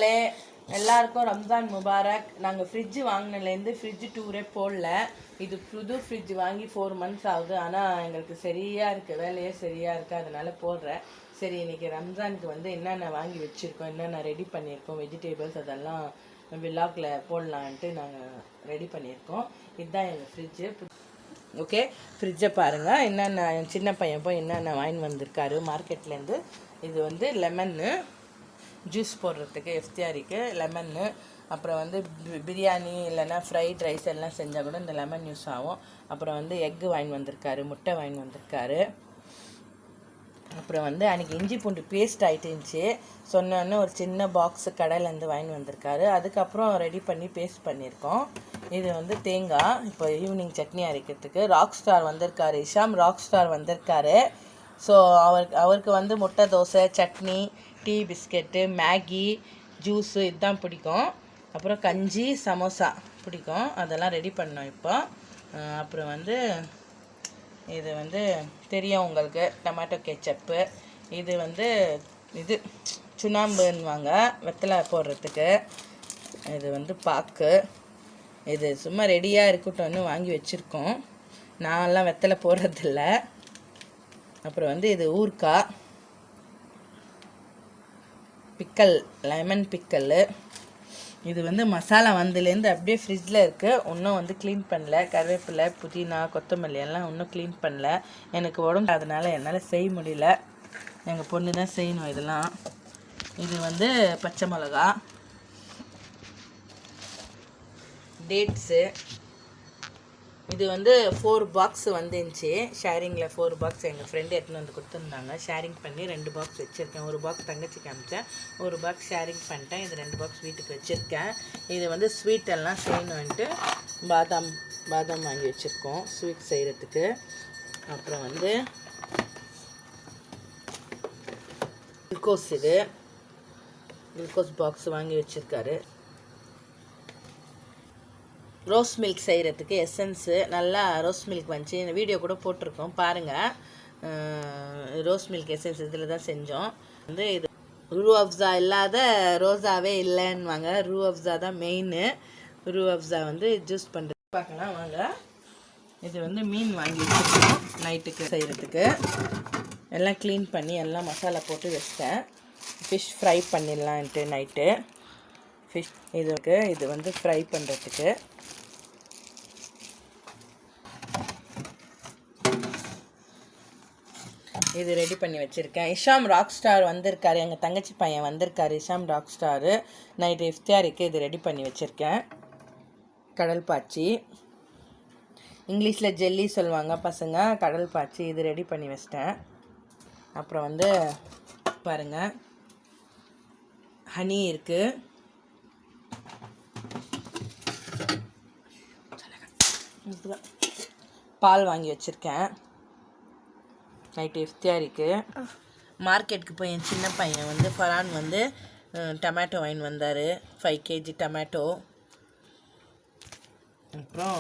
மக்களே, எல்லாருக்கும் ரம்ஜான் முபாரக். நாங்கள் ஃப்ரிட்ஜு வாங்கினதுலேருந்து ஃப்ரிட்ஜு டூரே போடல. இது புது ஃப்ரிட்ஜ் வாங்கி 4 months ஆகுது. ஆனால் எங்களுக்கு சரியாக இருக்குது, வேலையே சரியாக இருக்குது, அதனால் போடுறேன். சரி, இன்றைக்கி ரம்ஜானுக்கு வந்து என்னென்ன வாங்கி வச்சுருக்கோம், என்னென்ன ரெடி பண்ணியிருக்கோம், வெஜிடேபிள்ஸ் அதெல்லாம் விலாகில் போடலான்ட்டு நாங்கள் ரெடி பண்ணியிருக்கோம். இதுதான் எங்கள் ஃப்ரிட்ஜு. ஓகே, ஃப்ரிட்ஜை பாருங்கள். என்னென்ன சின்ன பையன் போய் என்னென்ன வாங்கி வந்திருக்காரு மார்க்கெட்லேருந்து. இது வந்து லெமன்னு, ஜூஸ் போடுறதுக்கு எஃப்தியாரிக்கு லெமன்னு. அப்புறம் வந்து பிரியாணி இல்லைன்னா ஃப்ரைட் ரைஸ் எல்லாம் செஞ்சால் கூட இந்த லெமன் யூஸ் ஆகும். அப்புறம் வந்து எக்கு வாங்கி வந்திருக்காரு, முட்டை வாங்கி வந்திருக்காரு. அப்புறம் வந்து அன்றைக்கி இஞ்சி பூண்டு பேஸ்ட் ஆகிட்டுருந்துச்சி, சொன்னோன்னு ஒரு சின்ன பாக்ஸு கடையிலேருந்து வாங்கி வந்திருக்காரு. அதுக்கப்புறம் ரெடி பண்ணி பேஸ்ட் பண்ணியிருக்கோம். இது வந்து தேங்காய், இப்போ ஈவினிங் சட்னி அரைக்கிறதுக்கு. ராக் ஸ்டார் வந்திருக்காரு, இஷாம் ராக் ஸ்டார் வந்திருக்காரு. ஸோ அவருக்கு வந்து முட்டை dosa, chutney, tea, biscuit, Maggi, juice இதுதான் பிடிக்கும். அப்புறம் கஞ்சி, சமோசா பிடிக்கும். அதெல்லாம் ரெடி பண்ணோம் இப்போ. அப்புறம் வந்து இது வந்து தெரியும் உங்களுக்கு, டொமேட்டோ கெச்சப்பு. இது வந்து இது சுண்ணாம்புன்னுவாங்க வெத்தலை போடுறதுக்கு. இது வந்து பாக்கு. இது சும்மா ரெடியாக இருக்கட்டும்னு வாங்கி வச்சுருக்கோம். நான்லாம் வெத்தலை போடுறதில்ல. அப்புறம் வந்து இது ஊறுக்காய், பிக்கல், லெமன் பிக்கல். இது வந்து மசாலா வந்ததுலேருந்து அப்படியே ஃப்ரிட்ஜில் இருக்குது, இன்னும் வந்து க்ளீன் பண்ணல. கருவேப்பிலை, புதினா, கொத்தமல்லி எல்லாம் இன்னும் க்ளீன் பண்ணல. எனக்கு உடம்பு, அதனால் என்னால் செய்ய முடியல. எங்கள் பொண்ணு தான் செய்யணும் இதெல்லாம். இது வந்து பச்சை மிளகா, டேட்ஸு. இது வந்து 4 பாக்ஸ் வந்துருந்துச்சு ஷேரிங்கில். 4 பாக்ஸ் எங்கள் ஃப்ரெண்டு எடுத்துன்னு வந்து கொடுத்துருந்தாங்க. ஷேரிங் பண்ணி 2 பாக்ஸ் வச்சுருக்கேன். ஒரு பாக்ஸ் தங்கச்சி காமிச்சேன், ஒரு பாக்ஸ் ஷேரிங் பண்ணிட்டேன். இது 2 பாக்ஸ் வீட்டுக்கு வச்சுருக்கேன். இது வந்து ஸ்வீட் எல்லாம் செய்யணுன்ட்டு பாதாம் வாங்கி வச்சுருக்கோம் ஸ்வீட் செய்கிறதுக்கு. அப்புறம் வந்து குளுக்கோஸ், இது குளுக்கோஸ் பாக்ஸ் வாங்கி வச்சுருக்காரு. ரோஸ் மில்க் செய்கிறதுக்கு எசன்ஸு, நல்லா ரோஸ் மில்க் வந்துச்சு. இந்த வீடியோ கூட போட்டிருக்கோம் பாருங்கள். ரோஸ் மில்க் எசன்ஸ் இதில் தான் செஞ்சோம். வந்து இது ரூ அஃப்ஸா இல்லாத ரோஸாவே இல்லைன்னுவாங்க. ரூ அஃப்ஸா தான் மெயின். ரூ அஃப்ஸா வந்து ஜூஸ் பண்ணுறது பார்க்கலாம் வாங்க. இது வந்து மீன் வாங்கி வச்சுருக்கோம் நைட்டுக்கு செய்கிறதுக்கு. எல்லாம் க்ளீன் பண்ணி எல்லாம் மசாலா போட்டு வச்சிட்டேன். ஃபிஷ் ஃப்ரை பண்ணிடலான்ட்டு நைட்டு. ஃபிஷ் இது வந்து ஃப்ரை பண்ணுறதுக்கு. இது ரெடி பண்ணி வச்சுருக்கேன். இஷாம் ராக் ஸ்டார் வந்திருக்காரு, எங்கள் தங்கச்சி பையன் வந்திருக்காரு. இஷாம் ராக் ஸ்டாரு நைட்டு இஃப்தியாருக்கு இது ரெடி பண்ணி வச்சுருக்கேன். கடல் பாச்சி, இங்கிலீஷில் ஜெல்லி சொல்லுவாங்க பசங்க, கடல் பாச்சி. இது ரெடி பண்ணி வச்சிட்டேன். அப்புறம் வந்து பாருங்கள், ஹனி இருக்குது. பால் வாங்கி வச்சுருக்கேன் நைட்டு இஃப்தியாரிக்கு. மார்க்கெட்டுக்கு போய் என் சின்ன பையன் வந்து ஃபரான் வந்து டொமேட்டோ வாங்கிட்டு வந்தார், 5 kg டொமேட்டோ. அப்புறம்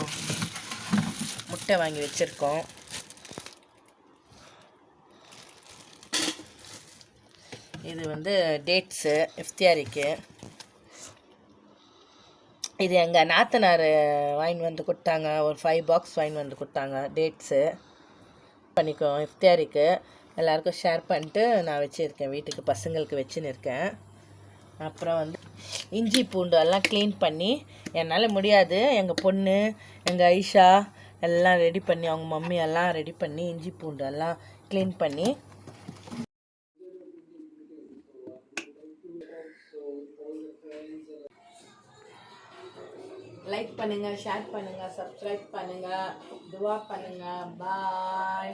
முட்டை வாங்கி வச்சுருக்கோம். இது வந்து டேட்ஸு இஃப்தியாரிக்கு. இது எங்கள் நாத்தனார் வாங்கிட்டு வந்து கொடுத்தாங்க, ஒரு 5 பாக்ஸ் வாங்கிட்டு வந்து கொடுத்தாங்க டேட்ஸு. பண்ணிக்கோ இஃப்தியாரிக்கு எல்லாருக்கும் ஷேர் பண்ணிட்டு நான் வச்சுருக்கேன், வீட்டுக்கு பசங்களுக்கு வச்சுன்னு இருக்கேன். அப்புறம் வந்து இஞ்சி பூண்டு எல்லாம் க்ளீன் பண்ணி, என்னால் முடியாது, எங்கள் பொண்ணு, எங்கள் ஐஷா எல்லாம் ரெடி பண்ணி, அவங்க மம்மி எல்லாம் ரெடி பண்ணி இஞ்சி பூண்டு எல்லாம் க்ளீன் பண்ணி. லைக் பண்ணுங்கள், ஷேர் பண்ணுங்கள், சப்ஸ்கிரைப் பண்ணுங்கள், துவா பண்ணுங்கள். பாய்.